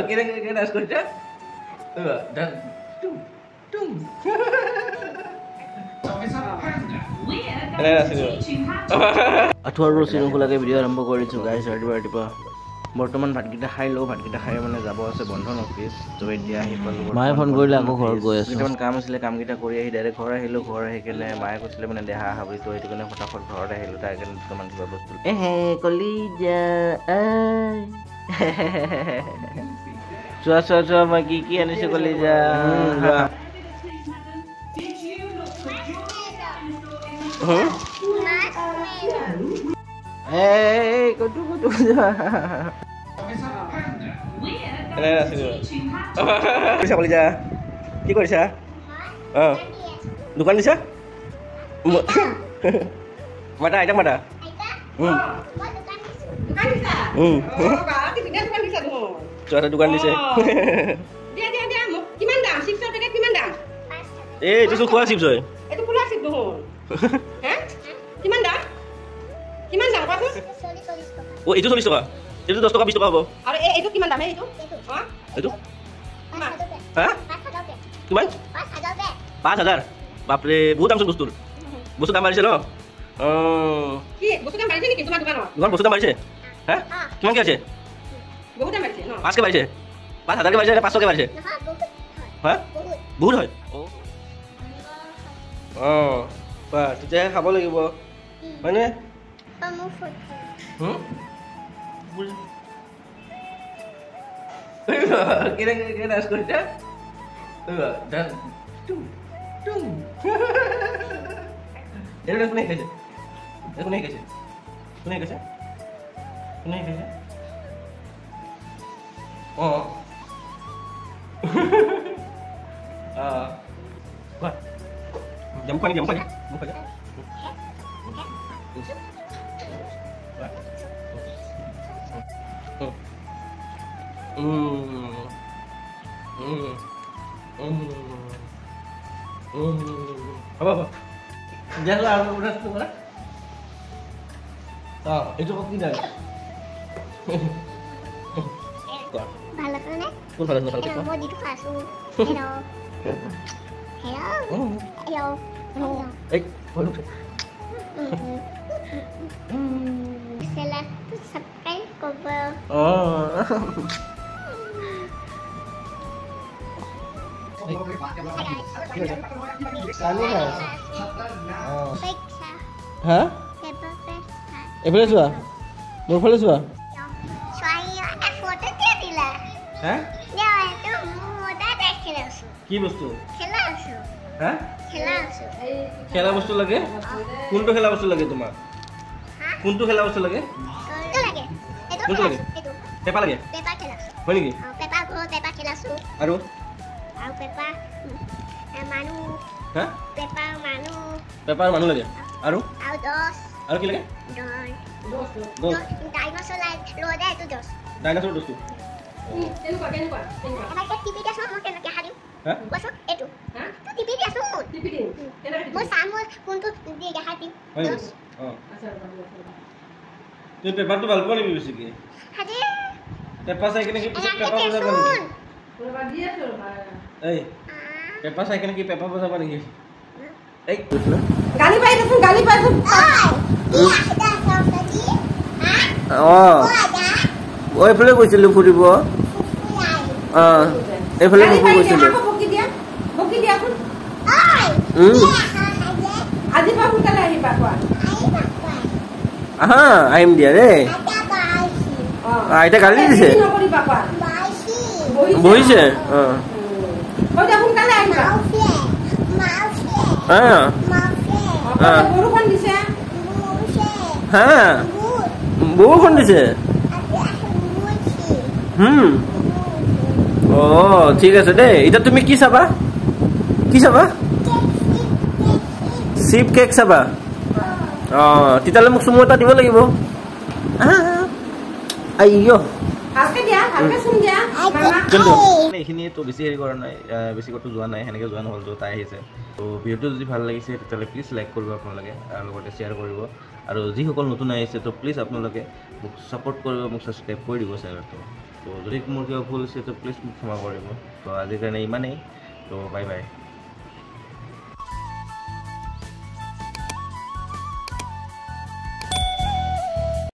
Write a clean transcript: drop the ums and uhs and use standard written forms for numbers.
Kira-kira das kerja. Dan tung tung. আঠুৱাৰ শৃংখলাকে video' আৰম্ভ কৰিছোঁ গাইজ ৰাতিপুৱা বৰ্তমান ভাতকেইটা খাই লওঁ ভাতকেইটা খাই মানে যাব আছে বন্ধন অফিচ তো এতিয়া আহি পালোঁ মায়ে ফোন কৰিলে আকৌ ঘৰত গৈ আছোঁ কেইটামান কাম আছিলে কামকেইটা কৰি আহি ডাইৰেক্ট ঘৰ আহিলোঁ ঘৰ আহি কিনে মায়ে কৈছিলে মানে দেহা আহা বুলি তো সেইটো কাৰণে ফটাফট ঘৰত আহিলোঁ তাৰ কাৰণে দুটামান কিবা বস্তু কলিজা চোৱা মই কি আনিছোঁ কলিজা কটো কলিজা কি কৰিছা দোকান দিছা মাতা আইতাক মাতা দোকান দিছে এইটো খোৱা চিপছ হয় ও এইটো 40 টকা এইটো 10 টকা 20 টকা হ'ব আৰু এইটো কিমান দাম এইটো এইটো হা কিমান 5000 বাপৰে বহুত দাম বস্তুৰ বস্তু দাম বাঢ়িছে ন কি বস্তু দাম বাঢ়িছে নেকি তোমাৰ দোকানত দোকান বস্তু দাম বাঢ়িছে হা কিমান কি আছে বহুত দাম বাঢ়িছে ন 5 কে বাঢ়িছে 5000 কে বাঢ়িছে 500 কে বাঢ়িছে হা বহুত হয় বা তেতিয়া খাব লাগিব মানে kira-kira das kerja dan tung tung ini udah naik aja oh wah jam bukan apa jangan udah setengah itu kok tidak balasnya pun balas mau di kasu hello baru salah subscribe cover hah? Boleh suah? Boleh suah? Soalnya foto dia bila. Hah? Ya itu mudah deh kelasu. Ki bostu? Kelasu. Hah? Kelasu. Khela bostu lage? Kunto khela bostu lage tomar? Hah? Kunto khela bostu lage? Itu lagi. Itu Kunto lage? Itu. Pepa lage? Pepa kelasu. Hoy niki? Pepa go Pepa kelasu. Aru? Au Pepa manu. Hah? Pepa manu. Pepa manu lage? Aru? Au dos. Aru ki lage? Dos. Dinosaur lagi. Lo ada itu dos. Dinosaur bostu. Kenapa? Emang TV dia semua kena ke hari. Hah? Masuk itu. Hah? Itu TV dia semua. TV dia. Mau sama untuk dia ke hari. Dos. Oh. Tuh paper tuh balkon ini bisa ki. Hari. Paper saya kena ki paper bisa bani. Berapa dia tuh? Paper saya kena ki paper bisa bani ki. গালি পাইছো Iya, ada tadi. Oh. Oh, এইফালে গৈছিলো ফুৰিব এইফালে গৈছিলো আহিম দিয়া ৰে আইতা গালি দিছে বহিছে বৰষুণ দিছে ঠিক আছে দেই এটা তুমি কি চাবা চিপ কেক চাবা তেতিয়াহ'লে মোক চুমু এটা দিব লাগিব আইয়ো এইখিনি তো বেছি হেৰি কৰা নাই বেছি ক'তো যোৱা নাই সেনেকৈ যোৱা নহ'ল তাই আহিছে তো ভিডিঅ'টো যদি ভাল লাগিছে তেতিয়াহ'লে প্লিজ লাইক কৰিব আপোনালোকে আৰু লগতে শ্বেয়াৰ কৰিব আৰু যিসকল নতুন আহিছে তো প্লিজ আপোনালোকে মোক ছাপোৰ্ট কৰিব মোক ছাবস্ক্ৰাইব কৰি দিব চেনেলটো তো তো যদি মোৰ কিবা ভুল হৈছে তো প্লিজ মোক ক্ষমা কৰিব। তো আজিৰ কাৰণে ইমানেই। তো বাই বাই।